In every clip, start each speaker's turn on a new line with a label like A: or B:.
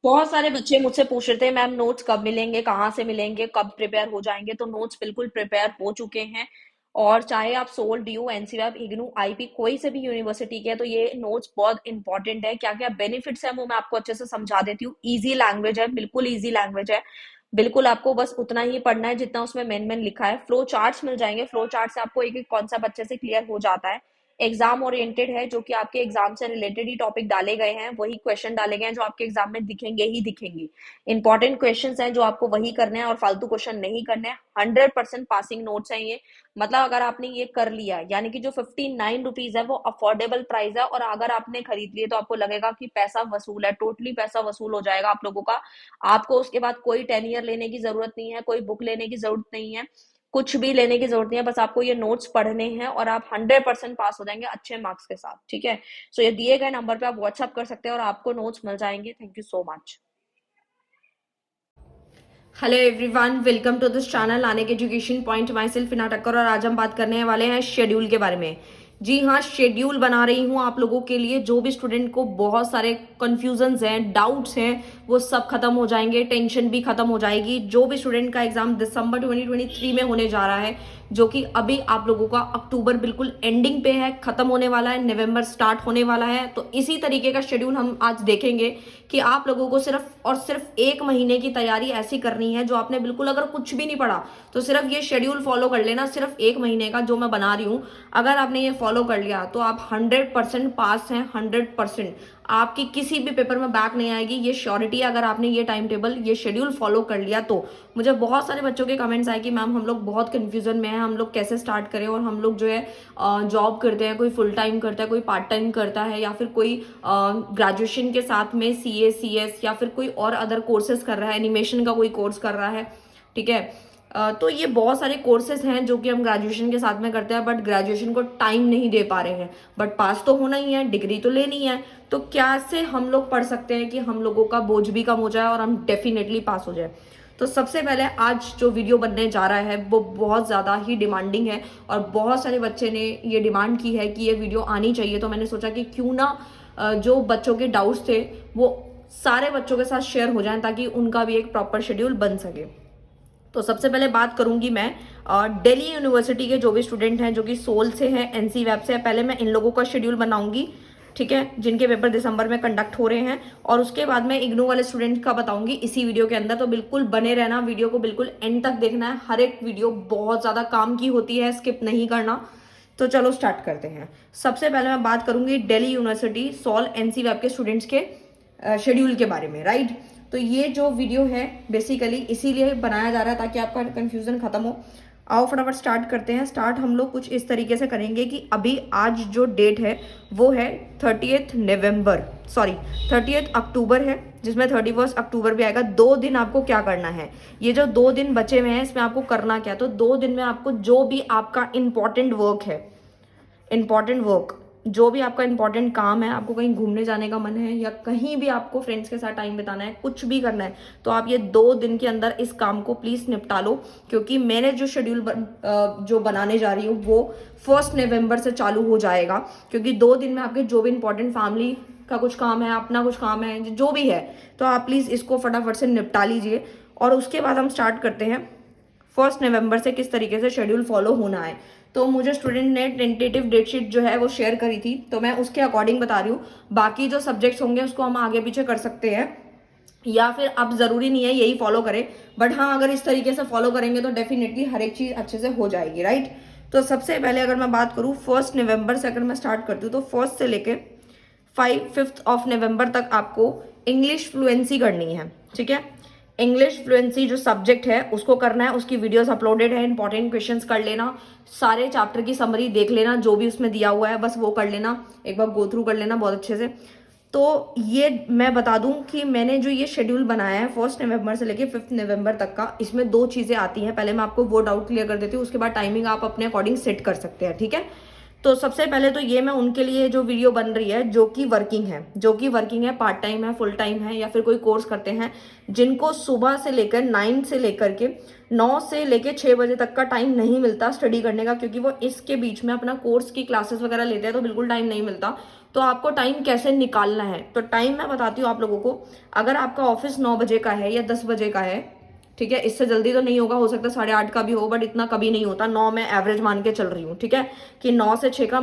A: बहुत सारे बच्चे मुझसे पूछ रहे थे मैम नोट्स कब मिलेंगे, कहाँ से मिलेंगे, कब प्रिपेयर हो जाएंगे। तो नोट्स बिल्कुल प्रिपेयर हो चुके हैं। और चाहे आप SOL, DU, NCERT, IGNOU, IP कोई से भी यूनिवर्सिटी के हैं, तो ये नोट्स बहुत इंपॉर्टेंट है। क्या क्या बेनिफिट्स है वो मैं आपको अच्छे से समझा देती हूँ। इजी लैंग्वेज है, बिल्कुल इजी लैंग्वेज है। बिल्कुल आपको बस उतना ही पढ़ना है जितना उसमें मेन मेन लिखा है। फ्लो चार्ट्स मिल जाएंगे, फ्लो चार्ट से आपको एक एक कॉन्सेप्ट अच्छे से क्लियर हो जाता है। एग्जाम ओरिएंटेड है, जो कि आपके एग्जाम से रिलेटेड ही टॉपिक डाले गए हैं, वही क्वेश्चन डाले गए हैं जो आपके एग्जाम में दिखेंगे ही दिखेंगे। इंपॉर्टेंट क्वेश्चंस हैं जो आपको वही करने हैं और फालतू क्वेश्चन नहीं करने हैं। 100% पासिंग नोट्स हैं ये। मतलब अगर आपने ये कर लिया, यानी कि जो 59 रुपीज है वो अफोर्डेबल प्राइस है, और अगर आपने खरीद लिए तो आपको लगेगा कि पैसा वसूल है, टोटली पैसा वसूल हो जाएगा आप लोगों का। आपको उसके बाद कोई टेनियर लेने की जरूरत नहीं है, कोई बुक लेने की जरूरत नहीं है, कुछ भी लेने की जरूरत नहीं है। बस आपको ये नोट्स पढ़ने हैं और आप 100% पास हो जाएंगे अच्छे मार्क्स के साथ। ठीक है। सो ये दिए गए नंबर पे आप व्हाट्सअप कर सकते हैं और आपको नोट्स मिल जाएंगे। Thank you so much.
B: Hello everyone, welcome to this channel Anek education point. Myself Ina Takkar और आज हम बात करने वाले हैं शेड्यूल के बारे में। जी हाँ, शेड्यूल बना रही हूँ आप लोगों के लिए। जो भी स्टूडेंट को बहुत सारे कन्फ्यूजन्स हैं, डाउट्स हैं, वो सब खत्म हो जाएंगे, टेंशन भी खत्म हो जाएगी। जो भी स्टूडेंट का एग्जाम दिसंबर 2023 में होने जा रहा है, जो कि अभी आप लोगों का अक्टूबर बिल्कुल एंडिंग पे है, खत्म होने वाला है, नवंबर स्टार्ट होने वाला है। तो इसी तरीके का शेड्यूल हम आज देखेंगे कि आप लोगों को सिर्फ और सिर्फ 1 महीने की तैयारी ऐसी करनी है जो आपने बिल्कुल अगर कुछ भी नहीं पढ़ा तो सिर्फ ये शेड्यूल फॉलो कर लेना। सिर्फ 1 महीने का जो मैं बना रही हूँ, अगर आपने ये फॉलो कर लिया तो आप 100% पास हैं। 100% आपकी किसी भी पेपर में बैक नहीं आएगी, ये श्योरिटी है। अगर आपने ये टाइम टेबल, ये शेड्यूल फॉलो कर लिया तो। मुझे बहुत सारे बच्चों के कमेंट्स आए कि मैम हम लोग बहुत कंफ्यूजन में हैं, हम लोग कैसे स्टार्ट करें, और हम लोग जो है जॉब करते हैं, कोई फुल टाइम करता है, कोई पार्ट टाइम करता है, या फिर कोई ग्रेजुएशन के साथ में सीए, सीएस, या फिर कोई और अदर कोर्सेज कर रहा है, एनिमेशन का कोई कोर्स कर रहा है। ठीक है। तो ये बहुत सारे कोर्सेज हैं जो कि हम ग्रेजुएशन के साथ में करते हैं, बट ग्रेजुएशन को टाइम नहीं दे पा रहे हैं। बट पास तो होना ही है, डिग्री तो लेनी है। तो क्या से हम लोग पढ़ सकते हैं कि हम लोगों का बोझ भी कम हो जाए और हम डेफिनेटली पास हो जाए। तो सबसे पहले आज जो वीडियो बनने जा रहा है वो बहुत ज़्यादा ही डिमांडिंग है, और बहुत सारे बच्चे ने ये डिमांड की है कि ये वीडियो आनी चाहिए। तो मैंने सोचा कि क्यों ना जो बच्चों के डाउट्स थे वो सारे बच्चों के साथ शेयर हो जाएं, ताकि उनका भी एक प्रॉपर शेड्यूल बन सके। तो सबसे पहले बात करूंगी मैं दिल्ली यूनिवर्सिटी के जो भी स्टूडेंट हैं, जो कि सोल से हैं, एनसी वेब से है। पहले मैं इन लोगों का शेड्यूल बनाऊंगी, ठीक है, जिनके पेपर दिसंबर में कंडक्ट हो रहे हैं। और उसके बाद मैं इग्नू वाले स्टूडेंट का बताऊंगी इसी वीडियो के अंदर। तो बिल्कुल बने रहना, वीडियो को बिल्कुल एंड तक देखना है। हर एक वीडियो बहुत ज़्यादा काम की होती है, स्किप नहीं करना। तो चलो स्टार्ट करते हैं। सबसे पहले मैं बात करूंगी Delhi university SOL NC web के स्टूडेंट्स के शेड्यूल के बारे में, राइट। तो ये जो वीडियो है बेसिकली इसीलिए बनाया जा रहा है ताकि आपका कन्फ्यूजन खत्म हो। आओ फटाफट स्टार्ट करते हैं। स्टार्ट हम लोग कुछ इस तरीके से करेंगे कि अभी आज जो डेट है वो है 30th नवंबर, सॉरी 30th अक्टूबर है, जिसमें 31st अक्टूबर भी आएगा। 2 दिन आपको क्या करना है, ये जो 2 दिन बचे हुए हैं इसमें आपको करना क्या है। तो 2 दिन में आपको जो भी आपका इंपॉर्टेंट वर्क है, इंपॉर्टेंट वर्क, जो भी आपका इंपॉर्टेंट काम है, आपको कहीं घूमने जाने का मन है या कहीं भी आपको फ्रेंड्स के साथ टाइम बिताना है, कुछ भी करना है, तो आप ये 2 दिन के अंदर इस काम को प्लीज निपटा लो। क्योंकि मैंने जो शेड्यूल जो बनाने जा रही हूँ वो 1 नवंबर से चालू हो जाएगा। क्योंकि 2 दिन में आपके जो भी इंपॉर्टेंट फैमिली का कुछ काम है, अपना कुछ काम है, जो भी है, तो आप प्लीज इसको फटाफट से निपटा लीजिए। और उसके बाद हम स्टार्ट करते हैं 1 नवंबर से किस तरीके से शेड्यूल फॉलो होना है। तो मुझे स्टूडेंट ने टेंटेटिव डेट शीट जो है वो शेयर करी थी, तो मैं उसके अकॉर्डिंग बता रही हूँ। बाकी जो सब्जेक्ट्स होंगे उसको हम आगे पीछे कर सकते हैं, या फिर अब जरूरी नहीं है यही फॉलो करें। बट हाँ, अगर इस तरीके से फॉलो करेंगे तो डेफिनेटली हर एक चीज अच्छे से हो जाएगी, राइट। तो सबसे पहले अगर मैं बात करूँ 1 नवंबर से, अगर मैं स्टार्ट करती हूँ तो 1st से लेके 5th तक आपको इंग्लिश फ्लुएंसी करनी है, ठीक है। इंग्लिश फ्लुएंसी जो सब्जेक्ट है उसको करना है, उसकी वीडियोस अपलोडेड है। इंपॉर्टेंट क्वेश्चंस कर लेना, सारे चैप्टर की समरी देख लेना, जो भी उसमें दिया हुआ है बस वो कर लेना, एक बार गो थ्रू कर लेना बहुत अच्छे से। तो ये मैं बता दूं कि मैंने जो ये शेड्यूल बनाया है 1 नवंबर से लेके 5th नवंबर तक का, इसमें 2 चीज़ें आती हैं। पहले मैं आपको वो डाउट क्लियर कर देती हूँ, उसके बाद टाइमिंग आप अपने अकॉर्डिंग सेट कर सकते हैं, ठीक है। तो सबसे पहले तो ये मैं उनके लिए जो वीडियो बन रही है जो कि वर्किंग है, पार्ट टाइम है, फुल टाइम है, या फिर कोई कोर्स करते हैं, जिनको सुबह से लेकर 9 से लेकर के 9 से लेकर 6 बजे तक का टाइम नहीं मिलता स्टडी करने का, क्योंकि वो इसके बीच में अपना कोर्स की क्लासेस वगैरह लेते हैं, तो बिल्कुल टाइम नहीं मिलता। तो आपको टाइम कैसे निकालना है, तो टाइम मैं बताती हूँ आप लोगों को। अगर आपका ऑफिस 9 बजे का है या 10 बजे का है, ठीक है, इससे जल्दी तो नहीं होगा, हो सकता है 8:30 का भी हो, बट इतना कभी नहीं होता। 9 मैं एवरेज मान के चल रही हूँ, ठीक है, कि 9 से 6 का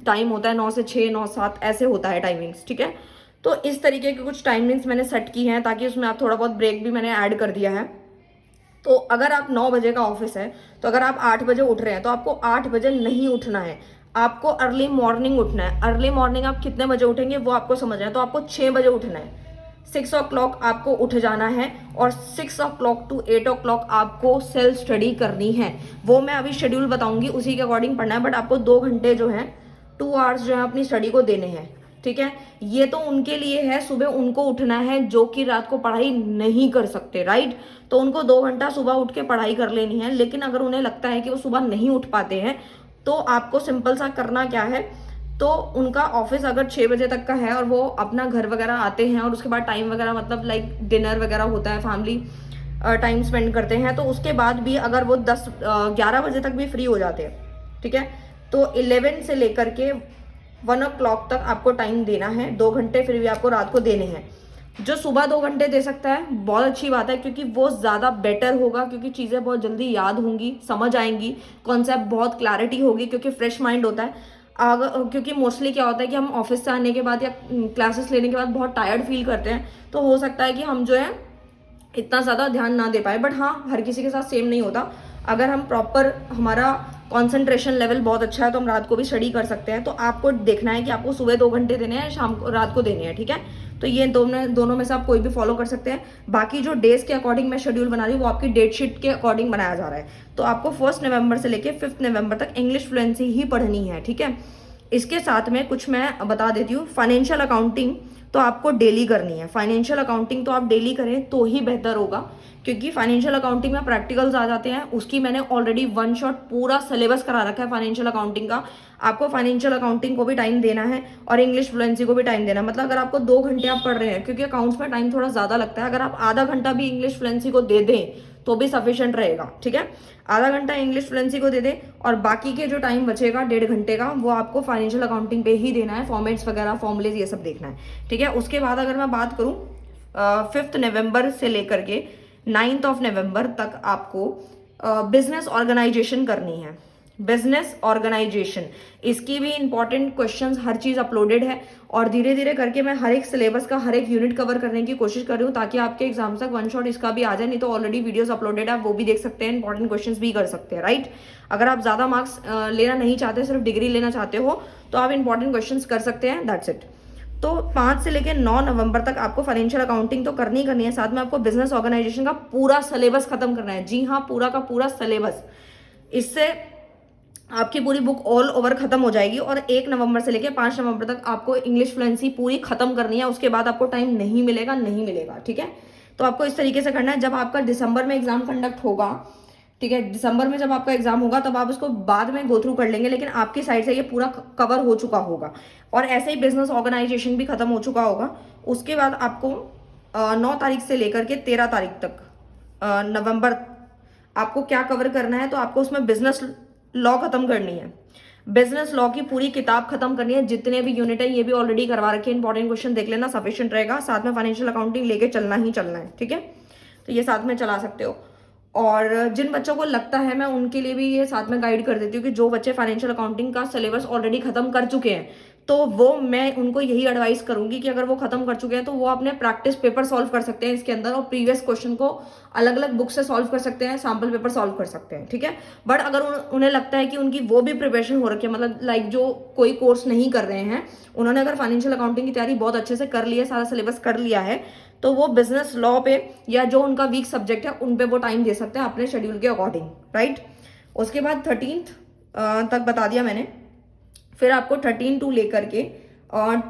B: टाइम होता है, 9 से 6, 9 7 ऐसे होता है टाइमिंग्स, ठीक है। तो इस तरीके की कुछ टाइमिंग्स मैंने सेट की हैं, ताकि उसमें आप थोड़ा बहुत ब्रेक भी मैंने ऐड कर दिया है। तो अगर आप 9 बजे का ऑफिस है, तो अगर आप 8 बजे उठ रहे हैं, तो आपको 8 बजे नहीं उठना है, आपको अर्ली मॉर्निंग उठना है। अर्ली मॉर्निंग आप कितने बजे उठेंगे वो आपको समझना है, तो आपको 6 बजे उठना है। 6 o'clock आपको उठ जाना है, और 6 o'clock to 8 o'clock आपको सेल्फ स्टडी करनी है। वो मैं अभी शेड्यूल बताऊंगी, उसी के अकॉर्डिंग पढ़ना है, बट आपको 2 घंटे जो है, 2 आवर्स जो है अपनी स्टडी को देने हैं, ठीक है। ये तो उनके लिए है, सुबह उनको उठना है जो कि रात को पढ़ाई नहीं कर सकते, राइट। तो उनको 2 घंटा सुबह उठ के पढ़ाई कर लेनी है। लेकिन अगर उन्हें लगता है कि वो सुबह नहीं उठ पाते हैं, तो आपको सिंपल सा करना क्या है, तो उनका ऑफिस अगर 6 बजे तक का है और वो अपना घर वगैरह आते हैं, और उसके बाद टाइम वगैरह मतलब लाइक डिनर वगैरह होता है, फैमिली टाइम स्पेंड करते हैं, तो उसके बाद भी अगर वो 11 बजे तक भी फ्री हो जाते हैं, ठीक है, तो 11 से लेकर के 1 o'clock तक आपको टाइम देना है। 2 घंटे फिर भी आपको रात को देने हैं। जो सुबह 2 घंटे दे सकता है बहुत अच्छी बात है, क्योंकि वो ज़्यादा बेटर होगा, क्योंकि चीज़ें बहुत जल्दी याद होंगी, समझ आएंगी, कॉन्सेप्ट बहुत क्लैरिटी होगी, क्योंकि फ्रेश माइंड होता है। अगर क्योंकि मोस्टली क्या होता है कि हम ऑफिस से आने के बाद या क्लासेस लेने के बाद बहुत टायर्ड फील करते हैं, तो हो सकता है कि हम जो है इतना ज़्यादा ध्यान ना दे पाए। बट हाँ, हर किसी के साथ सेम नहीं होता। अगर हम प्रॉपर, हमारा कंसंट्रेशन लेवल बहुत अच्छा है, तो हम रात को भी स्टडी कर सकते हैं। तो आपको देखना है कि आपको सुबह 2 घंटे देने हैं, शाम को, रात को देने हैं, ठीक है। तो ये दोनों में से आप कोई भी फॉलो कर सकते हैं। बाकी जो डेज के अकॉर्डिंग मैं शेड्यूल बना रही हूँ, वो आपकी डेट शीट के अकॉर्डिंग बनाया जा रहा है। तो आपको 1 नवंबर से लेकर 5 नवंबर तक इंग्लिश फ्लुएंसी ही पढ़नी है, ठीक है। इसके साथ में कुछ मैं बता देती हूँ। फाइनेंशियल अकाउंटिंग तो आपको डेली करनी है। फाइनेंशियल अकाउंटिंग तो आप डेली करें तो ही बेहतर होगा, क्योंकि फाइनेंशियल अकाउंटिंग में प्रैक्टिकल्स आ जाते हैं। उसकी मैंने ऑलरेडी वन शॉट पूरा सिलेबस करा रखा है फाइनेंशियल अकाउंटिंग का। आपको फाइनेंशियल अकाउंटिंग को भी टाइम देना है और इंग्लिश फ्लुएंसी को भी टाइम देना है। मतलब अगर आपको 2 घंटे आप पढ़ रहे हैं, क्योंकि अकाउंट्स में टाइम थोड़ा ज़्यादा लगता है, अगर आप आधा घंटा भी इंग्लिश फ्लुएंसी को दे दें तो भी सफिशिएंट रहेगा, ठीक है। आधा घंटा इंग्लिश फ्लुएंसी को दे दें, और बाकी के जो टाइम बचेगा 1.5 घंटे का, वो आपको फाइनेंशियल अकाउंटिंग पे ही देना है। फॉर्मेट्स वगैरह, फॉर्मुलेज, ये सब देखना है, ठीक है। उसके बाद अगर मैं बात करूँ 5 नवंबर से लेकर के 9 नवंबर तक आपको बिजनेस ऑर्गेनाइजेशन करनी है। बिजनेस ऑर्गेनाइजेशन, इसकी भी इंपॉर्टेंट क्वेश्चंस, हर चीज़ अपलोडेड है, और धीरे धीरे करके मैं हर एक सिलेबस का हर एक यूनिट कवर करने की कोशिश कर रही हूँ, ताकि आपके एग्जाम तक वन शॉट इसका भी आ जाए। नहीं तो ऑलरेडी वीडियोस अपलोडेड है, आप वो भी देख सकते हैं, इंपॉर्टेंट क्वेश्चंस भी कर सकते हैं, राइट। अगर आप ज़्यादा मार्क्स लेना नहीं चाहते, सिर्फ डिग्री लेना चाहते हो, तो आप इंपॉर्टेंट क्वेश्चंस कर सकते हैं, दैट्स इट। तो 5 से लेकर 9 नवंबर तक आपको फाइनेंशियल अकाउंटिंग तो करनी है, साथ में आपको बिजनेस ऑर्गेनाइजेशन का पूरा सिलेबस खत्म करना है। जी हाँ, पूरा का पूरा सिलेबस। इससे आपकी पूरी बुक ऑल ओवर खत्म हो जाएगी, और 1 नवंबर से लेकर 5 नवंबर तक आपको इंग्लिश फ्लुएंसी पूरी खत्म करनी है। उसके बाद आपको टाइम नहीं मिलेगा, ठीक है। तो आपको इस तरीके से करना है। जब आपका दिसंबर में एग्जाम कंडक्ट होगा, ठीक है, दिसंबर में जब आपका एग्जाम होगा, तब आप उसको बाद में गो थ्रू कर लेंगे, लेकिन आपकी साइड से ये पूरा कवर हो चुका होगा। और ऐसे ही बिजनेस ऑर्गेनाइजेशन भी खत्म हो चुका होगा। उसके बाद आपको 9 तारीख से लेकर के 13 तारीख तक नवंबर आपको क्या कवर करना है, तो आपको उसमें बिजनेस लॉ खत्म करनी है। बिजनेस लॉ की पूरी किताब खत्म करनी है। जितने भी यूनिट है ये भी ऑलरेडी करवा रखे हैं, इंपॉर्टेंट क्वेश्चन देख लेना, सफिशिएंट रहेगा। साथ में फाइनेंशियल अकाउंटिंग लेके चलना ही चलना है, ठीक है। तो ये साथ में चला सकते हो। और जिन बच्चों को लगता है, मैं उनके लिए भी ये साथ में गाइड कर देती हूँ कि जो बच्चे फाइनेंशियल अकाउंटिंग का सिलेबस ऑलरेडी खत्म कर चुके हैं, तो वो मैं उनको यही एडवाइस करूंगी कि अगर वो खत्म कर चुके हैं, तो वो अपने प्रैक्टिस पेपर सॉल्व कर सकते हैं इसके अंदर, और प्रीवियस क्वेश्चन को अलग अलग बुक से सॉल्व कर सकते हैं, सैम्पल पेपर सॉल्व कर सकते हैं, ठीक है। बट अगर उन्हें लगता है कि उनकी वो भी प्रिपरेशन हो रखी है, मतलब लाइक जो कोई कोर्स नहीं कर रहे हैं, उन्होंने अगर फाइनेंशियल अकाउंटिंग की तैयारी बहुत अच्छे से कर ली है, सारा सिलेबस कर लिया है, तो वो बिजनेस लॉ पे या जो उनका वीक सब्जेक्ट है उन पे वो टाइम दे सकते हैं अपने शेड्यूल के अकॉर्डिंग, राइट। उसके बाद 13 तक बता दिया मैंने। फिर आपको 13 टू लेकर के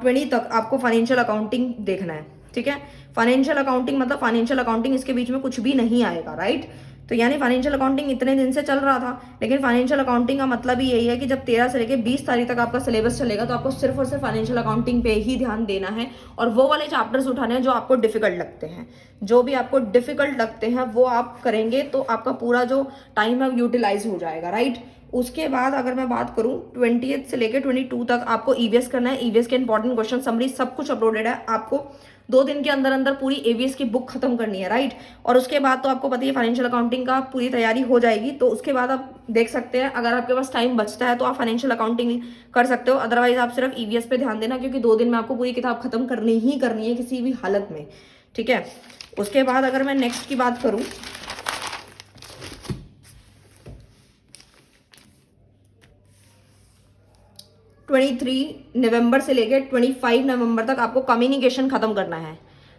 B: 20 तक आपको फाइनेंशियल अकाउंटिंग देखना है, ठीक है। फाइनेंशियल अकाउंटिंग मतलब फाइनेंशियल अकाउंटिंग, इसके बीच में कुछ भी नहीं आएगा, राइट। तो यानी फाइनेंशियल अकाउंटिंग इतने दिन से चल रहा था, लेकिन फाइनेंशियल अकाउंटिंग का मतलब ही यही है कि जब 13 से लेकर 20 तारीख तक आपका सिलेबस चलेगा तो आपको सिर्फ और सिर्फ फाइनेंशियल अकाउंटिंग पे ही ध्यान देना है और वो वाले चैप्टर्स उठाने हैं जो आपको डिफिकल्ट लगते हैं। जो भी आपको डिफिकल्ट लगते हैं वो आप करेंगे तो आपका पूरा जो टाइम है यूटिलाइज हो जाएगा, राइट। उसके बाद अगर मैं बात करूं 20 से लेकर 22 तक आपको ईवीएस करना है। ईवीएस के इंपॉर्टेंट क्वेश्चन समरी सब कुछ अपलोडेड है। आपको 2 दिन के अंदर अंदर पूरी एवीएस की बुक खत्म करनी है, राइट। और उसके बाद तो आपको पता ही फाइनेंशियल अकाउंटिंग का पूरी तैयारी हो जाएगी। तो उसके बाद आप देख सकते हैं अगर आपके पास टाइम बचता है तो आप फाइनेंशियल अकाउंटिंग कर सकते हो, अदरवाइज आप सिर्फ ईवीएस पे ध्यान देना, क्योंकि 2 दिन में आपको पूरी किताब खत्म करनी ही करनी है किसी भी हालत में, ठीक है। उसके बाद अगर मैं नेक्स्ट की बात करूं 23 नवंबर से लेकर 25 नवंबर तक आपको कम्युनिकेशन खत्म करना है,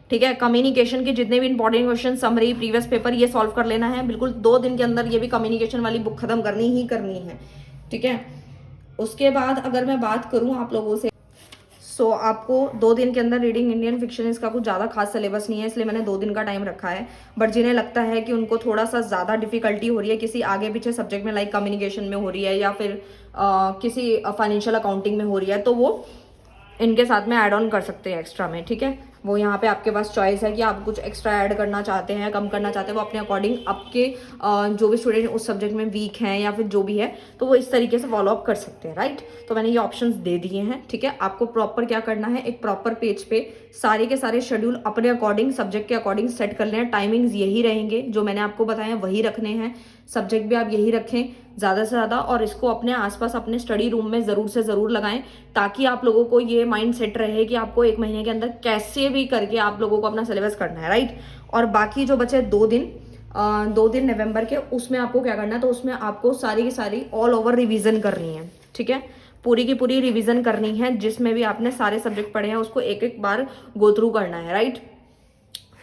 B: ठीक है। कम्युनिकेशन के जितने भी important question, summary, previous paper, ये सॉल्व कर लेना है बिल्कुल 2 दिन के अंदर। ये भी कम्युनिकेशन वाली बुक खत्म करनी ही करनी है, ठीक है। उसके बाद अगर मैं बात करूं आप लोगों से, सो आपको 2 दिन के अंदर रीडिंग इंडियन फिक्शन, इसका कुछ ज़्यादा खास सिलेबस नहीं है, इसलिए मैंने 2 दिन का टाइम रखा है। बट जिन्हें लगता है कि उनको थोड़ा सा ज़्यादा डिफिकल्टी हो रही है किसी आगे पीछे सब्जेक्ट में, लाइक कम्युनिकेशन में हो रही है या फिर किसी फाइनेंशियल अकाउंटिंग में हो रही है, तो वो इनके साथ में ऐड ऑन कर सकते हैं एक्स्ट्रा में, ठीक है। वो यहाँ पे आपके पास चॉइस है कि आप कुछ एक्स्ट्रा ऐड करना चाहते हैं, कम करना चाहते हैं, वो अपने अकॉर्डिंग आपके जो भी स्टूडेंट उस सब्जेक्ट में वीक हैं या फिर जो भी है तो वो इस तरीके से फॉलो अप कर सकते हैं, राइट। तो मैंने ये ऑप्शंस दे दिए हैं, ठीक है। आपको प्रॉपर क्या करना है, एक प्रॉपर पेज पे सारे के सारे शेड्यूल अपने अकॉर्डिंग, सब्जेक्ट के अकॉर्डिंग सेट कर लें। टाइमिंग्स यही रहेंगे जो मैंने आपको बताया, वही रखने हैं। सब्जेक्ट भी आप यही रखें ज़्यादा से ज़्यादा, और इसको अपने आसपास अपने स्टडी रूम में ज़रूर से ज़रूर लगाएं, ताकि आप लोगों को ये माइंड सेट रहे कि आपको 1 महीने के अंदर कैसे भी करके आप लोगों को अपना सिलेबस करना है, राइट। और बाकी जो बचे 2 दिन नवंबर के, उसमें आपको क्या करना है, तो उसमें आपको सारी की सारी ऑल ओवर रिवीजन करनी है, ठीक है। पूरी की पूरी रिवीजन करनी है, जिसमें भी आपने सारे सब्जेक्ट पढ़े हैं उसको एक एक बार गो थ्रू करना है, राइट।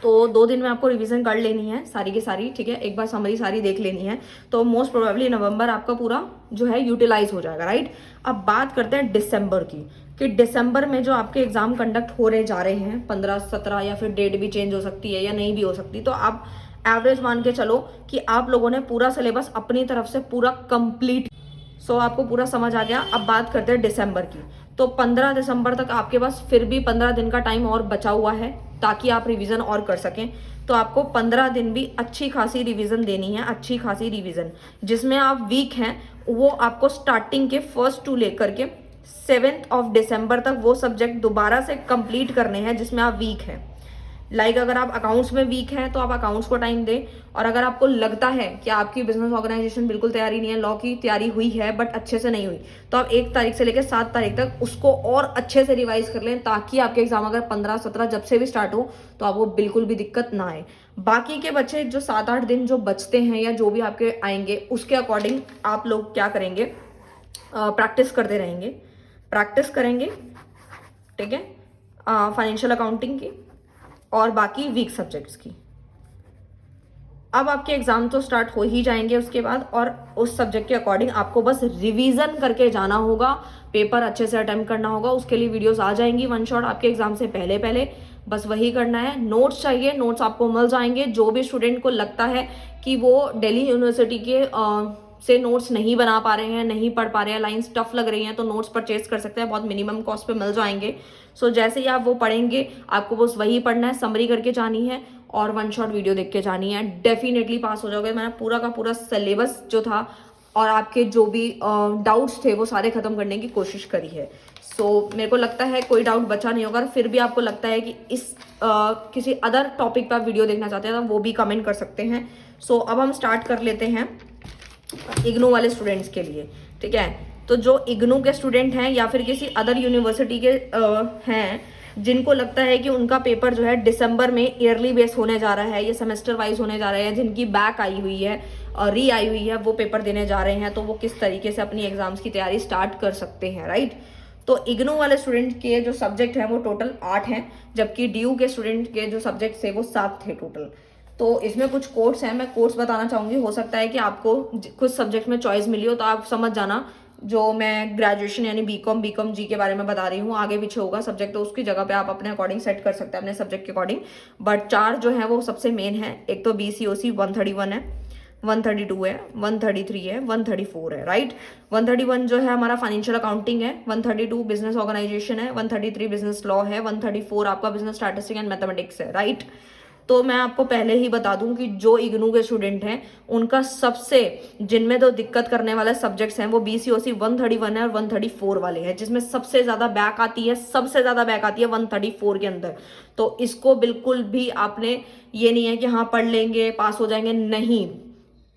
B: तो 2 दिन में आपको रिवीजन कर लेनी है सारी की सारी, ठीक है। एक बार समरी सारी देख लेनी है, तो मोस्ट प्रोबेबली नवंबर आपका पूरा जो है यूटिलाइज हो जाएगा, राइट। अब बात करते हैं दिसंबर की, कि दिसंबर में जो आपके एग्जाम कंडक्ट होने जा रहे हैं 15, 17, या फिर डेट भी चेंज हो सकती है या नहीं भी हो सकती, तो आप एवरेज मान के चलो कि आप लोगों ने पूरा सिलेबस अपनी तरफ से पूरा कंप्लीट। सो आपको पूरा समझ आ गया। अब बात करते हैं दिसंबर की, तो 15 दिसंबर तक आपके पास फिर भी 15 दिन का टाइम और बचा हुआ है, ताकि आप रिवीजन और कर सकें। तो आपको 15 दिन भी अच्छी खासी रिवीजन देनी है, अच्छी खासी रिवीजन। जिसमें आप वीक हैं वो आपको स्टार्टिंग के 1 to लेकर के 7 दिसंबर तक वो सब्जेक्ट दोबारा से कंप्लीट करने हैं जिसमें आप वीक हैं। लाइक अगर आप अकाउंट्स में वीक हैं तो आप अकाउंट्स को टाइम दें, और अगर आपको लगता है कि आपकी बिजनेस ऑर्गेनाइजेशन बिल्कुल तैयारी नहीं है, लॉ की तैयारी हुई है बट अच्छे से नहीं हुई, तो आप 1 तारीख से लेकर 7 तारीख तक उसको और अच्छे से रिवाइज कर लें, ताकि आपके एग्जाम अगर 15, 17 जब से भी स्टार्ट हो तो आपको बिल्कुल भी दिक्कत ना आए। बाकी के बच्चे जो 7-8 दिन जो बचते हैं या जो भी आपके आएंगे, उसके अकॉर्डिंग आप लोग क्या करेंगे, प्रैक्टिस करते रहेंगे, प्रैक्टिस करेंगे, ठीक है, फाइनेंशियल अकाउंटिंग की और बाकी वीक सब्जेक्ट्स की। अब आपके एग्जाम तो स्टार्ट हो ही जाएंगे उसके बाद, और उस सब्जेक्ट के अकॉर्डिंग आपको बस रिवीजन करके जाना होगा, पेपर अच्छे से अटेम्प्ट करना होगा। उसके लिए वीडियोस आ जाएंगी 1 शॉट आपके एग्जाम से पहले पहले, बस वही करना है। नोट्स चाहिए, नोट्स आपको मिल जाएंगे। जो भी स्टूडेंट को लगता है कि वो दिल्ली यूनिवर्सिटी के से नोट्स नहीं बना पा रहे हैं, नहीं पढ़ पा रहे हैं, लाइंस टफ लग रही हैं, तो नोट्स परचेज कर सकते हैं, बहुत मिनिमम कॉस्ट पे मिल जाएंगे। सो जैसे ही आप वो पढ़ेंगे आपको बस वही पढ़ना है, समरी करके जानी है और 1 शॉट वीडियो देख के जानी है, डेफिनेटली पास हो जाओगे। मैंने पूरा का पूरा सिलेबस जो था और आपके जो भी डाउट्स थे वो सारे खत्म करने की कोशिश करी है। सो मेरे को लगता है कोई डाउट बचा नहीं होगा। फिर भी आपको लगता है कि इस किसी अदर टॉपिक पर आप वीडियो देखना चाहते हैं तो वो भी कमेंट कर सकते हैं। सो अब हम स्टार्ट कर लेते हैं इग्नू वाले स्टूडेंट्स के लिए, ठीक है। तो जो इग्नू के स्टूडेंट हैं या फिर किसी अदर यूनिवर्सिटी के हैं, जिनको लगता है कि उनका पेपर जो है दिसंबर में ईयरली बेस होने जा रहा है, ये सेमेस्टर वाइज होने जा रहे हैं, जिनकी बैक आई हुई है और री आई हुई है, वो पेपर देने जा रहे हैं, तो वो किस तरीके से अपनी एग्जाम्स की तैयारी स्टार्ट कर सकते हैं, राइट। तो इग्नू वाले स्टूडेंट के जो सब्जेक्ट हैं वो टोटल 8 हैं, जबकि ड्यू के स्टूडेंट के जो सब्जेक्ट थे वो 7 थे टोटल। तो इसमें कुछ कोर्स हैं, मैं कोर्स बताना चाहूँगी। हो सकता है कि आपको कुछ सब्जेक्ट में चॉइस मिली हो, तो आप समझ जाना जो मैं ग्रेजुएशन यानी बीकॉम जी के बारे में बता रही हूँ, आगे पीछे होगा सब्जेक्ट, तो उसकी जगह पे आप अपने अकॉर्डिंग सेट कर सकते हैं अपने सब्जेक्ट के अकॉर्डिंग। बट 4 जो है वो सबसे मेन है। एक तो BCOC 131 है, 132 है, 133 है, 134 है, राइट। 131 जो है हमारा फाइनेंशियल अकाउंटिंग है, 132 बिजनेस ऑर्गेनाइजेशन है, 133 बिजनेस लॉ है, 134 आपका बिजनेस स्टैटिस्टिक्स एंड मैथमेटिक्स है, राइट। तो मैं आपको पहले ही बता दूं कि जो इग्नू के स्टूडेंट हैं उनका सबसे जिनमें तो दिक्कत करने वाले सब्जेक्ट्स हैं वो BCOC 131 है और 134 वाले हैं, जिसमें सबसे ज्यादा बैक आती है, सबसे ज्यादा बैक आती है 134 के अंदर। तो इसको बिल्कुल भी आपने ये नहीं है कि हाँ पढ़ लेंगे पास हो जाएंगे, नहीं।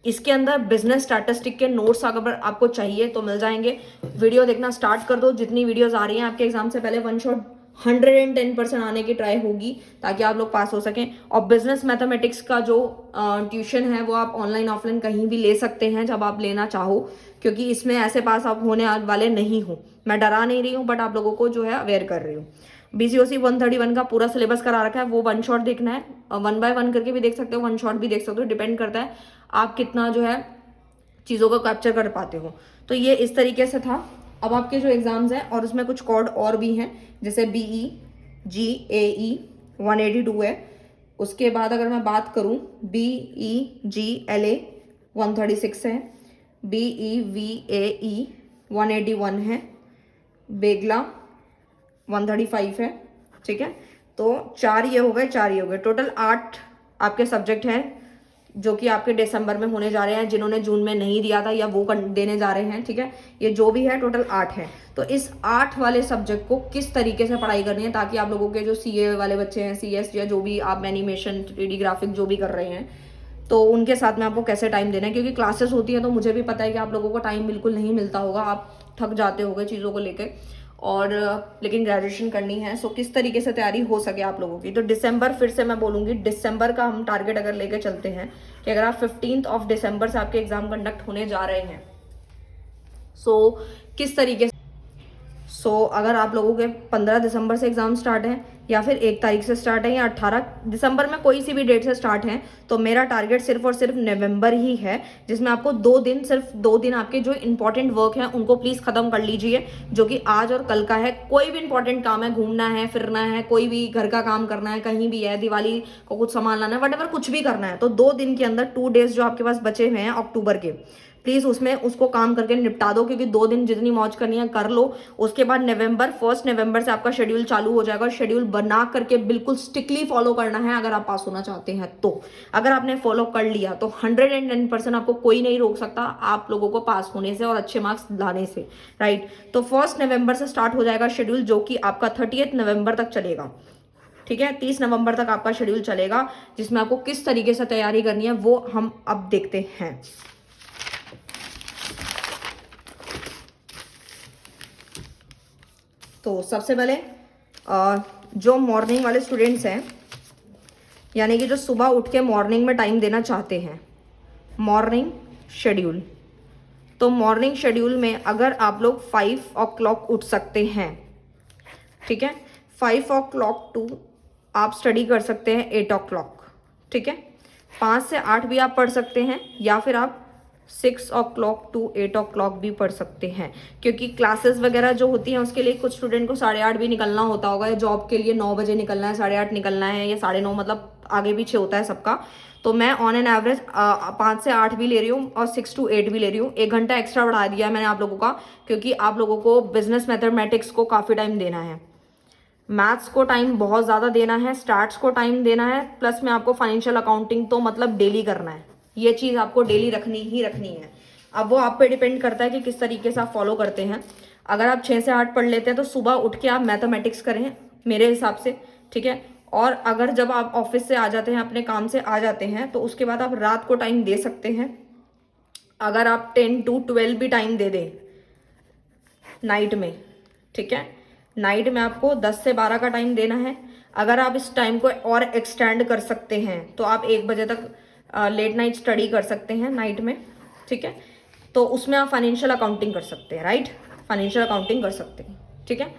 B: इसके अंदर बिजनेस स्टैटिस्टिक के नोट्स अगर आपको चाहिए तो मिल जाएंगे। वीडियो देखना स्टार्ट कर दो, जितनी वीडियोस आ रही हैं आपके एग्जाम से पहले 1 शॉट 110% आने की ट्राई होगी ताकि आप लोग पास हो सकें। और बिजनेस मैथमेटिक्स का जो ट्यूशन है वो आप ऑनलाइन ऑफलाइन कहीं भी ले सकते हैं जब आप लेना चाहो, क्योंकि इसमें ऐसे पास आप होने वाले नहीं हो। मैं डरा नहीं रही हूँ, बट आप लोगों को जो है अवेयर कर रही हूँ। BCOC 131 का पूरा सिलेबस करा रखा है, वो 1 शॉट देखना है, 1 बाय 1 करके भी देख सकते हो, 1 शॉट भी देख सकते हो, डिपेंड करता है आप कितना जो है चीज़ों को कैप्चर कर पाते हो। तो ये इस तरीके से था। अब आपके जो एग्जाम्स हैं और उसमें कुछ कोड और भी हैं, जैसे BE GAE 182 है। उसके बाद अगर मैं बात करूं BE GLA 136 है, BE VAE 181 है, बेगला 135 है, ठीक है। तो 4 ये हो गए, 4 ये हो गए, टोटल 8 आपके सब्जेक्ट हैं जो कि आपके दिसंबर में होने जा रहे हैं, जिन्होंने जून में नहीं दिया था या वो देने जा रहे हैं, ठीक है। ये जो भी है टोटल 8 है। तो इस 8 वाले सब्जेक्ट को किस तरीके से पढ़ाई करनी है ताकि आप लोगों के जो CA वाले बच्चे हैं, CS या जो भी आप एनिमेशन 3D ग्राफिक जो भी कर रहे हैं, तो उनके साथ में आपको कैसे टाइम देना है, क्योंकि क्लासेस होती हैं तो मुझे भी पता है कि आप लोगों को टाइम बिल्कुल नहीं मिलता होगा, आप थक जाते होगे चीज़ों को लेकर, और लेकिन ग्रेजुएशन करनी है। सो किस तरीके से तैयारी हो सके आप लोगों की। तो दिसंबर, फिर से मैं बोलूँगी, दिसंबर का हम टारगेट अगर लेके चलते हैं कि अगर आप 15 दिसंबर से आपके एग्जाम कंडक्ट होने जा रहे हैं, सो किस तरीके से, अगर आप लोगों के 15 दिसंबर से एग्जाम स्टार्ट है या फिर 1 तारीख से स्टार्ट है या 18 दिसंबर में कोई सी भी डेट से स्टार्ट है, तो मेरा टारगेट सिर्फ और सिर्फ नवंबर ही है, जिसमें आपको 2 दिन, सिर्फ 2 दिन आपके जो इंपॉर्टेंट वर्क है उनको प्लीज खत्म कर लीजिए, जो कि आज और कल का है। कोई भी इंपॉर्टेंट काम है, घूमना है, फिरना है, कोई भी घर का काम करना है, कहीं भी है, दिवाली को कुछ सामान लाना है, वट कुछ भी करना है, तो 2 दिन के अंदर 2 डेज जो आपके पास बचे हुए हैं अक्टूबर के, प्लीज उसमें उसको काम करके निपटा दो, क्योंकि 2 दिन जितनी मौज करनी है कर लो। उसके बाद 1 नवंबर से आपका शेड्यूल चालू हो जाएगा। शेड्यूल बना करके बिल्कुल स्ट्रिक्टली फॉलो करना है अगर आप पास होना चाहते हैं। तो अगर आपने फॉलो कर लिया तो 110% आपको कोई नहीं रोक सकता आप लोगों को पास होने से और अच्छे मार्क्स लाने से, राइट। तो 1 नवंबर से स्टार्ट हो जाएगा शेड्यूल, जो कि आपका 30 नवंबर तक चलेगा, ठीक है। 30 नवंबर तक आपका शेड्यूल चलेगा, जिसमें आपको किस तरीके से तैयारी करनी है वो हम अब देखते हैं। तो सबसे पहले जो मॉर्निंग वाले स्टूडेंट्स हैं, यानी कि जो सुबह उठ के मॉर्निंग में टाइम देना चाहते हैं, मॉर्निंग शेड्यूल, तो मॉर्निंग शेड्यूल में अगर आप लोग 5 o'clock उठ सकते हैं, ठीक है, 5 o'clock टू आप स्टडी कर सकते हैं 8 o'clock, ठीक है। 5 से 8 भी आप पढ़ सकते हैं, या फिर आप 6 o'clock टू 8 o'clock भी पढ़ सकते हैं, क्योंकि क्लासेस वगैरह जो होती हैं उसके लिए कुछ स्टूडेंट को 8:30 भी निकलना होता होगा, या जॉब के लिए 9 बजे निकलना है, 8:30 निकलना है, या 9:30, मतलब आगे पीछे होता है सबका। तो मैं ऑन एन एवरेज 5 से 8 भी ले रही हूँ और 6 to 8 भी ले रही हूँ। 1 घंटा एक्स्ट्रा बढ़ा दिया है मैंने आप लोगों का, क्योंकि आप लोगों को बिजनेस मैथमेटिक्स को काफ़ी टाइम देना है, मैथ्स को टाइम बहुत ज़्यादा देना है, स्टैट्स को टाइम देना है, प्लस में आपको फाइनेंशियल अकाउंटिंग तो मतलब डेली करना है। ये चीज़ आपको डेली रखनी ही रखनी है। अब वो आप पे डिपेंड करता है कि किस तरीके से आप फॉलो करते हैं। अगर आप 6 से 8 पढ़ लेते हैं तो सुबह उठ के आप मैथमेटिक्स करें मेरे हिसाब से, ठीक है। और अगर जब आप ऑफिस से आ जाते हैं, अपने काम से आ जाते हैं, तो उसके बाद आप रात को टाइम दे सकते हैं। अगर आप 10 to 12 भी टाइम दे दें नाइट में, ठीक है, नाइट में आपको 10 से 12 का टाइम देना है। अगर आप इस टाइम को और एक्सटेंड कर सकते हैं तो आप 1 बजे तक लेट नाइट स्टडी कर सकते हैं नाइट में, ठीक है। तो उसमें आप फाइनेंशियल अकाउंटिंग कर सकते हैं, राइट, फाइनेंशियल अकाउंटिंग कर सकते हैं, ठीक है।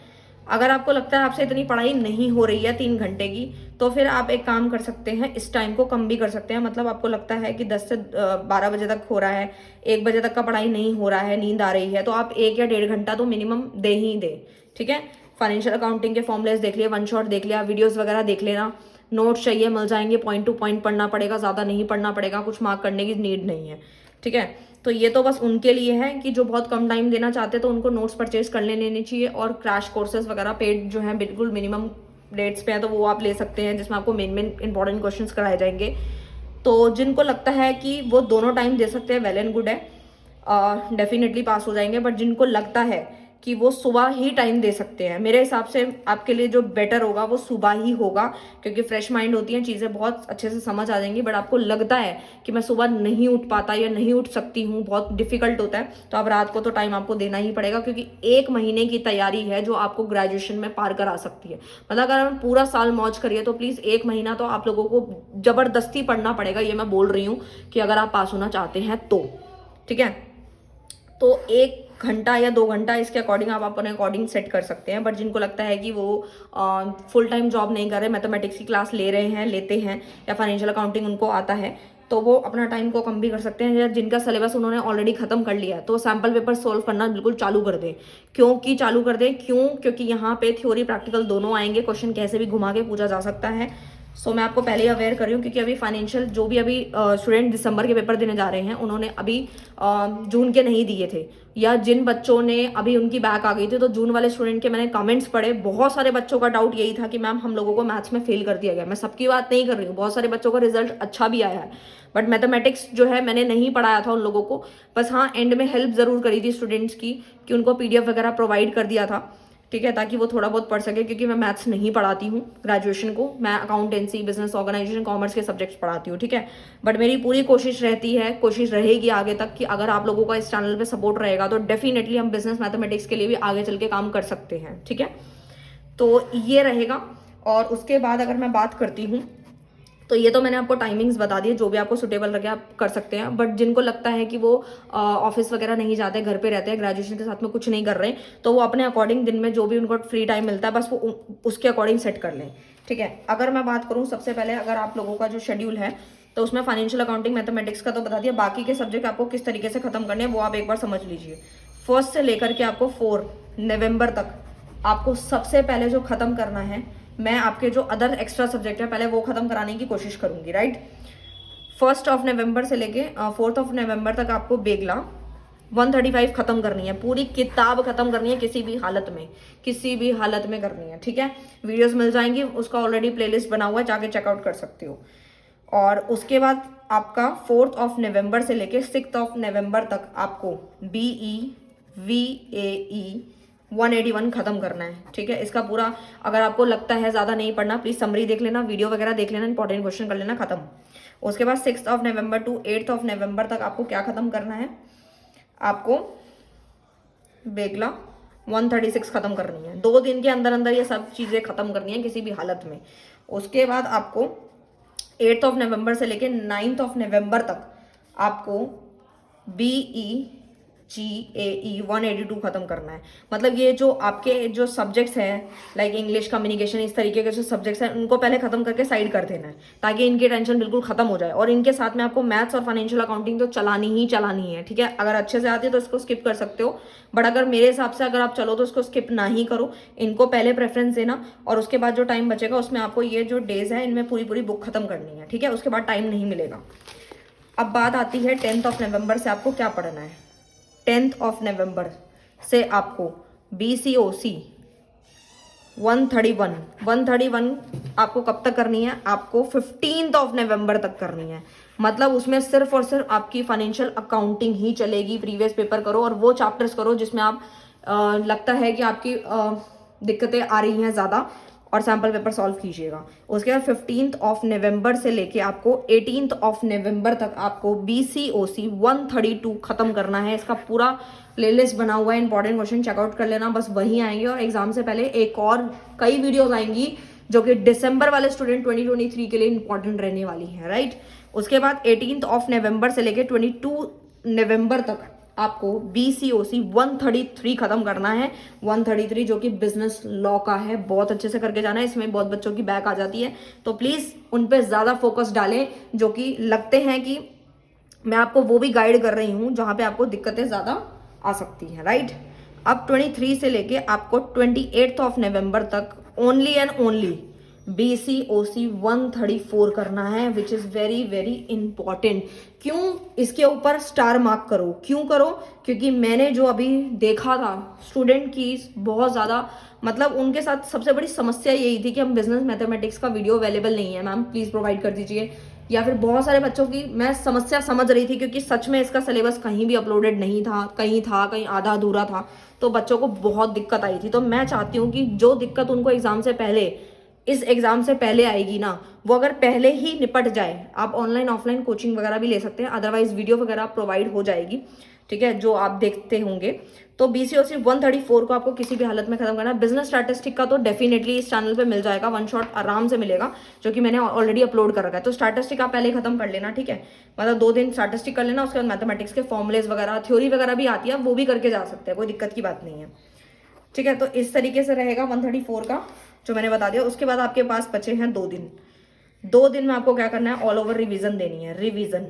B: अगर आपको लगता है आपसे इतनी पढ़ाई नहीं हो रही है 3 घंटे की, तो फिर आप एक काम कर सकते हैं, इस टाइम को कम भी कर सकते हैं। मतलब आपको लगता है कि 10 से 12 बजे तक हो रहा है, 1 बजे तक का पढ़ाई नहीं हो रहा है, नींद आ रही है, तो आप 1 या 1.5 घंटा तो मिनिमम दे ही दे, ठीक है। फाइनेंशियल अकाउंटिंग के फॉर्मूलेस देख लिया, 1 शॉट देख लिया, वीडियोस वगैरह देख लेना, नोट्स चाहिए मिल जाएंगे, पॉइंट टू पॉइंट पढ़ना पड़ेगा, ज़्यादा नहीं पढ़ना पड़ेगा, कुछ मार्क करने की नीड नहीं है, ठीक है। तो ये तो बस उनके लिए है कि जो बहुत कम टाइम देना चाहते हैं तो उनको नोट्स परचेज कर लेने चाहिए, और क्रैश कोर्सेज वगैरह पेड जो हैं बिल्कुल मिनिमम रेट्स पे है, तो वो आप ले सकते हैं, जिसमें आपको मेन इंपॉर्टेंट क्वेश्चंस कराए जाएंगे। तो जिनको लगता है कि वो दोनों टाइम दे सकते हैं, वेल एंड गुड है, डेफिनेटली पास हो जाएंगे। बट जिनको लगता है कि वो सुबह ही टाइम दे सकते हैं, मेरे हिसाब से आपके लिए जो बेटर होगा वो सुबह ही होगा, क्योंकि फ्रेश माइंड होती हैं, चीज़ें बहुत अच्छे से समझ आ जाएंगी। बट आपको लगता है कि मैं सुबह नहीं उठ पाता या नहीं उठ सकती हूँ, बहुत डिफिकल्ट होता है, तो अब रात को तो टाइम आपको देना ही पड़ेगा, क्योंकि 1 महीने की तैयारी है जो आपको ग्रेजुएशन में पार करा सकती है। मतलब अगर हम पूरा साल मौज करिए तो प्लीज़ 1 महीना तो आप लोगों को जबरदस्ती पढ़ना पड़ेगा, ये मैं बोल रही हूँ कि अगर आप पास होना चाहते हैं तो, ठीक है। तो 1 घंटा या 2 घंटा इसके अकॉर्डिंग आप अपने अकॉर्डिंग सेट कर सकते हैं। बट जिनको लगता है कि वो फुल टाइम जॉब नहीं कर रहे, मैथमेटिक्स की क्लास ले रहे हैं, लेते हैं, या फाइनेंशियल अकाउंटिंग उनको आता है, तो वो अपना टाइम को कम भी कर सकते हैं। या जिनका सिलेबस उन्होंने ऑलरेडी खत्म कर लिया है तो सैम्पल पेपर सोल्व करना बिल्कुल चालू कर दें। चालू कर दें क्योंकि यहाँ पे थ्योरी प्रैक्टिकल दोनों आएंगे, क्वेश्चन कैसे भी घुमा के पूछा जा सकता है। मैं आपको पहले ही अवेयर कर रही हूँ, क्योंकि अभी फाइनेंशियल जो भी अभी स्टूडेंट दिसंबर के पेपर देने जा रहे हैं, उन्होंने अभी जून के नहीं दिए थे, या जिन बच्चों ने अभी उनकी बैक आ गई थी, तो जून वाले स्टूडेंट के मैंने कमेंट्स पढ़े, बहुत सारे बच्चों का डाउट यही था कि मैम हम लोगों को मैथ्स में फेल कर दिया गया। मैं सबकी बात नहीं कर रही हूँ, बहुत सारे बच्चों का रिजल्ट अच्छा भी आया है, बट मैथमेटिक्स जो है मैंने नहीं पढ़ाया था उन लोगों को, बस हाँ एंड में हेल्प जरूर करी थी स्टूडेंट्स की, कि उनको PDF वगैरह प्रोवाइड कर दिया था, ठीक है, ताकि वो थोड़ा बहुत पढ़ सके, क्योंकि मैं मैथ्स नहीं पढ़ाती हूँ ग्रेजुएशन को, मैं अकाउंटेंसी, बिजनेस ऑर्गेनाइजेशन, कॉमर्स के सब्जेक्ट्स पढ़ाती हूँ, ठीक है। बट मेरी पूरी कोशिश रहेगी आगे तक कि अगर आप लोगों का इस चैनल पे सपोर्ट रहेगा तो डेफिनेटली हम बिजनेस मैथमेटिक्स के लिए भी आगे चल के काम कर सकते हैं, ठीक है। तो ये रहेगा। और उसके बाद अगर मैं बात करती हूँ, तो ये तो मैंने आपको टाइमिंग्स बता दिए, जो भी आपको सुटेबल लगे आप कर सकते हैं। बट जिनको लगता है कि वो ऑफिस वगैरह नहीं जाते, घर पे रहते हैं, ग्रेजुएशन के साथ में कुछ नहीं कर रहे, तो वो अपने अकॉर्डिंग दिन में जो भी उनको फ्री टाइम मिलता है बस वो उसके अकॉर्डिंग सेट कर लें, ठीक है। अगर मैं बात करूँ सबसे पहले, अगर आप लोगों का जो शेड्यूल है, तो उसमें फाइनेंशियल अकाउंटिंग, मैथमेटिक्स का तो बता दिया, बाकी के सब्जेक्ट आपको किस तरीके से खत्म करने हैं वो आप एक बार समझ लीजिए। 1 से लेकर के आपको 4 नवंबर तक आपको सबसे पहले जो खत्म करना है, मैं आपके जो अदर एक्स्ट्रा सब्जेक्ट है पहले वो खत्म कराने की कोशिश करूंगी, राइट। 1 नवंबर से लेके 4 नवंबर तक आपको बेगला 135 खत्म करनी है, पूरी किताब खत्म करनी है, किसी भी हालत में करनी है, ठीक है। वीडियोस मिल जाएंगी, उसका ऑलरेडी प्लेलिस्ट बना हुआ है, जाके चेकआउट कर सकते हो। और उसके बाद आपका 4 नवंबर से लेके 6 नवंबर तक आपको BE VAE 181 खत्म करना है, ठीक है। इसका पूरा, अगर आपको लगता है ज्यादा नहीं पढ़ना, प्लीज समरी देख लेना, वीडियो वगैरह देख लेना, इंपॉर्टेंट क्वेश्चन कर लेना, खत्म। उसके बाद 6 नवंबर टू 8 नवंबर तक आपको क्या खत्म करना है, आपको बेगला 136 खत्म करनी है। 2 दिन के अंदर अंदर ये सब चीजें खत्म करनी है किसी भी हालत में। उसके बाद आपको 8 नवंबर से लेके 9 नवंबर तक आपको BE GAE 182 खत्म करना है। मतलब ये जो आपके जो सब्जेक्ट्स हैं, लाइक इंग्लिश, कम्युनिकेशन, इस तरीके के जो सब्जेक्ट्स हैं, उनको पहले खत्म करके साइड कर देना है, ताकि इनकी टेंशन बिल्कुल खत्म हो जाए। और इनके साथ में आपको मैथ्स और फाइनेंशियल अकाउंटिंग तो चलानी है, ठीक है। अगर अच्छे से आती है तो इसको स्किप कर सकते हो, बट अगर मेरे हिसाब से अगर आप चलो तो इसको स्किप ना ही करो, इनको पहले प्रेफरेंस देना। और उसके बाद जो टाइम बचेगा उसमें आपको ये जो डेज है इनमें पूरी बुक खत्म करनी है, ठीक है। उसके बाद टाइम नहीं मिलेगा। अब बात आती है 10 नवंबर से आपको क्या पढ़ना है। 10 नवंबर से आपको BCOC 131 आपको कब तक करनी है, आपको 15 नवंबर तक करनी है। मतलब उसमें सिर्फ और सिर्फ आपकी फाइनेंशियल अकाउंटिंग ही चलेगी। प्रीवियस पेपर करो और वो चैप्टर्स करो जिसमें आप लगता है कि आपकी दिक्कतें आ रही हैं ज़्यादा, और सैम्पल पेपर सॉल्व कीजिएगा। उसके बाद 15 नवंबर से लेके आपको 18 नवंबर तक आपको BCOC 132 खत्म करना है। इसका पूरा प्लेलिस्ट बना हुआ है, इंपॉर्टेंट क्वेश्चन चेकआउट कर लेना, बस वही आएंगे। और एग्जाम से पहले एक और कई वीडियोस आएंगी जो कि दिसंबर वाले स्टूडेंट 2023 के लिए इंपॉर्टेंट रहने वाली है, राइट। उसके बाद 18 नवंबर से लेके 22 नवंबर तक आपको BCOC 133 खत्म करना है। 133 जो कि बिजनेस लॉ का है, बहुत अच्छे से करके जाना है। इसमें बहुत बच्चों की बैक आ जाती है, तो प्लीज उन पे ज्यादा फोकस डालें जो कि लगते हैं कि मैं आपको वो भी गाइड कर रही हूं जहां पे आपको दिक्कतें ज्यादा आ सकती हैं, राइट। अब 23 से लेके आपको 28 नवंबर तक ओनली एंड ओनली BCOC 134 करना है, which is very very important. क्यों इसके ऊपर स्टार मार्क करो, क्यों करो? क्योंकि मैंने जो अभी देखा था स्टूडेंट की बहुत ज़्यादा, मतलब उनके साथ सबसे बड़ी समस्या यही थी कि हम बिजनेस मैथमेटिक्स का वीडियो अवेलेबल नहीं है, मैम प्लीज़ प्रोवाइड कर दीजिए। या फिर बहुत सारे बच्चों की मैं समस्या समझ रही थी, क्योंकि सच में इसका सिलेबस कहीं भी अपलोडेड नहीं था, कहीं आधा अधूरा था, तो बच्चों को बहुत दिक्कत आई थी। तो मैं चाहती हूँ कि जो दिक्कत उनको एग्जाम से पहले, इस एग्जाम से पहले आएगी ना, वो अगर पहले ही निपट जाए। आप ऑनलाइन ऑफलाइन कोचिंग वगैरह भी ले सकते हैं, अदरवाइज वीडियो वगैरह प्रोवाइड हो जाएगी, ठीक है, जो आप देखते होंगे। तो BCOC 134 को आपको किसी भी हालत में खत्म करना है। बिजनेस स्टैटिस्टिक का तो डेफिनेटली इस चैनल पे मिल जाएगा, वन शॉट आराम से मिलेगा, जो कि मैंने ऑलरेडी अपलोड कर रखा है। तो स्टैटिस्टिक आप पहले खत्म कर लेना, ठीक है, मतलब 2 दिन स्टैटिस्टिक कर लेना, उसके बाद मैथमेटिक्स के फॉर्मुलेज वगैरह, थ्योरी वगैरह भी आती है, वो भी करके जा सकते हैं, कोई दिक्कत की बात नहीं है, ठीक है। तो इस तरीके से रहेगा 134 का, जो मैंने बता दिया। उसके बाद आपके पास बचे हैं 2 दिन। 2 दिन में आपको क्या करना है, ऑल ओवर रिवीजन देनी है। रिवीजन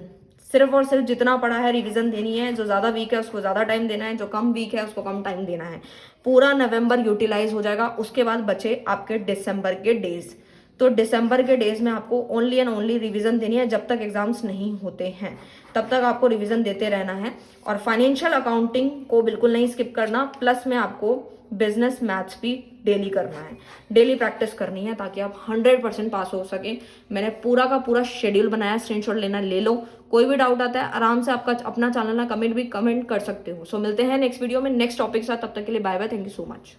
B: सिर्फ और सिर्फ जितना पढ़ा है रिवीजन देनी है। जो ज़्यादा वीक है उसको ज़्यादा टाइम देना है, जो कम वीक है उसको कम टाइम देना है। पूरा नवंबर यूटिलाइज हो जाएगा। उसके बाद बचे आपके दिसंबर के डेज। तो दिसंबर के डेज में आपको ओनली एंड ओनली रिवीजन देनी है। जब तक एग्जाम्स नहीं होते हैं तब तक आपको रिवीजन देते रहना है। और फाइनेंशियल अकाउंटिंग को बिल्कुल नहीं स्किप करना। प्लस में आपको बिजनेस मैथ्स भी डेली करना है, डेली प्रैक्टिस करनी है, ताकि आप 100% पास हो सके। मैंने पूरा का पूरा शेड्यूल बनाया, स्क्रीनशॉट लेना ले लो। कोई भी डाउट आता है आराम से आपका अपना चैनल ना कमेंट कर सकते हो। सो मिलते हैं नेक्स्ट वीडियो में नेक्स्ट टॉपिक के साथ। तब तक के लिए bye bye, thank you so much.